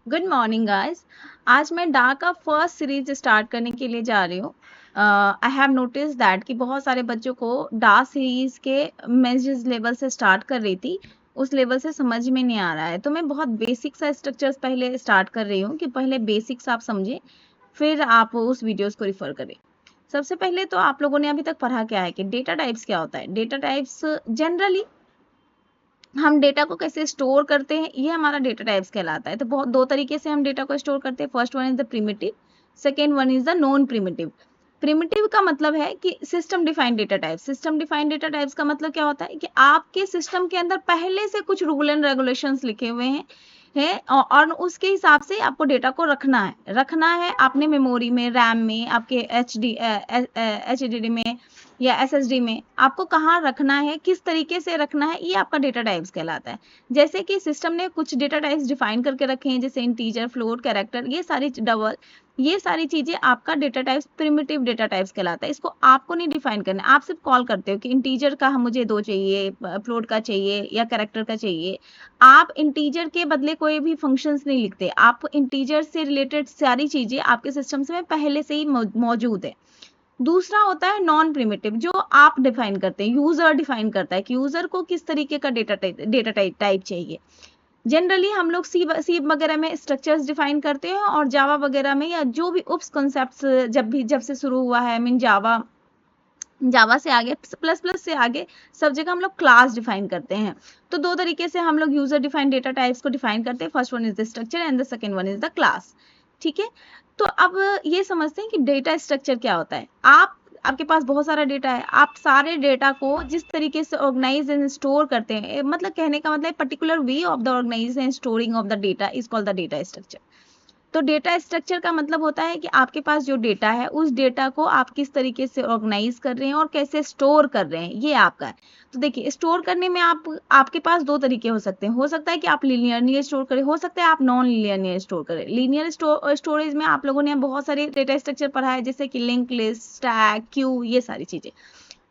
Good morning guys. आज मैं डा का फर्स्ट सीरीज स्टार्ट करने के लिए जा रही हूँ। आई हैव नोटिस दैट कि बहुत सारे बच्चों को डा सीरीज के मैं जिस लेवल से स्टार्ट कर रही थी उस लेवल से समझ में नहीं आ रहा है, तो मैं बहुत बेसिक सा स्ट्रक्चर्स पहले स्टार्ट कर रही हूँ कि पहले बेसिक्स आप समझें, फिर आप उस वीडियोस को रिफर करें। सबसे पहले तो आप लोगों ने अभी तक पढ़ा क्या है कि डेटा टाइप्स क्या होता है। डेटा टाइप्स जनरली हम डेटा को कैसे स्टोर करते हैं, ये हमारा डेटा टाइप्स कहलाता है। तो बहुत दो तरीके से हम डेटा को स्टोर करते हैं। First one is the primitive, second one is the non primitive. Primitive का मतलब है कि system defined data type. System defined data types का मतलब क्या होता है कि आपके सिस्टम के अंदर पहले से कुछ रूल एंड रेगुलेशंस लिखे हुए हैं और उसके हिसाब से आपको डेटा को रखना है आपने मेमोरी में, रैम में, आपके एचडीडी में या एसएसडी में। आपको कहाँ रखना है, किस तरीके से रखना है, ये आपका डेटा टाइप्स कहलाता है। जैसे कि सिस्टम ने कुछ डेटा टाइप्स डिफाइन करके रखे हैं, जैसे इंटीजर, फ्लोट, कैरेक्टर, ये सारी चीजें आपका data types primitive data types कहलाता है। इसको आपको नहीं डिफाइन करना है, आप सिर्फ कॉल करते हो कि इंटीजर का मुझे 2 चाहिए, फ्लोट का चाहिए या कैरेक्टर का चाहिए। आप इंटीजर के बदले कोई भी फंक्शंस नहीं लिखते, आप इंटीजर से रिलेटेड सारी चीजें आपके सिस्टम में पहले से ही मौजूद है। दूसरा होता है नॉन प्रिमिटिव, जो आप डिफाइन करते हैं, यूजर डिफाइन करता है कि यूजर को किस तरीके का डेटा टाइप चाहिए। जनरली हम लोग सी वगैरह में स्ट्रक्चर्स डिफाइन करते हैं और जावा वगैरह में, या जो भी उप्स कॉन्सेप्ट्स जब से शुरू हुआ है, मीन जावा से आगे, प्लस प्लस से आगे, सब जगह हम लोग क्लास डिफाइन करते हैं। तो दो तरीके से हम लोग यूजर डिफाइंड डेटा टाइप्स को डिफाइन करते हैं। First one is the structure and the second one is the class. ठीक है, तो अब ये समझते हैं कि डेटा स्ट्रक्चर क्या होता है। आपके पास बहुत सारा डेटा है, आप सारे डेटा को जिस तरीके से ऑर्गेनाइज एंड स्टोर करते हैं, मतलब कहने का मतलब particular way of the organise and storing of the data is called the data structure. तो डेटा स्ट्रक्चर का मतलब होता है कि आपके पास जो डेटा है उस डेटा को आप किस तरीके से ऑर्गेनाइज कर रहे हैं और कैसे स्टोर कर रहे हैं, ये आपका है। तो देखिए, स्टोर करने में आपके पास दो तरीके हो सकते हैं। हो सकता है कि आप लीनियरली स्टोर करें, हो सकता है आप नॉन लीनियर स्टोर करें। लीनियर स्टोरेज में आप लोगों ने बहुत सारे डेटा स्ट्रक्चर पढ़ा है, जैसे कि लिंक लिस्ट, स्टैक, क्यू, ये सारी चीजें।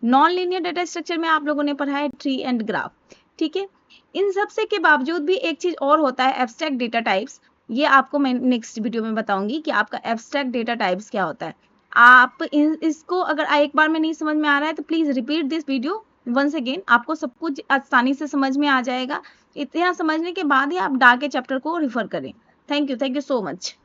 नॉन लीनियर डेटा स्ट्रक्चर में आप लोगों ने पढ़ा है ट्री एंड ग्राफ। ठीक है, इन सबसे के बावजूद भी एक चीज और होता है, एब्स्ट्रैक्ट डेटा टाइप्स। ये आपको मैं नेक्स्ट वीडियो में बताऊंगी कि आपका एब्स्ट्रैक्ट डेटा टाइप्स क्या होता है। आप इसको अगर एक बार में नहीं समझ में आ रहा है तो please repeat this video once again, आपको सब कुछ आसानी से समझ में आ जाएगा। इतना समझने के बाद ही आप डा के चैप्टर को रिफर करें। Thank you so much.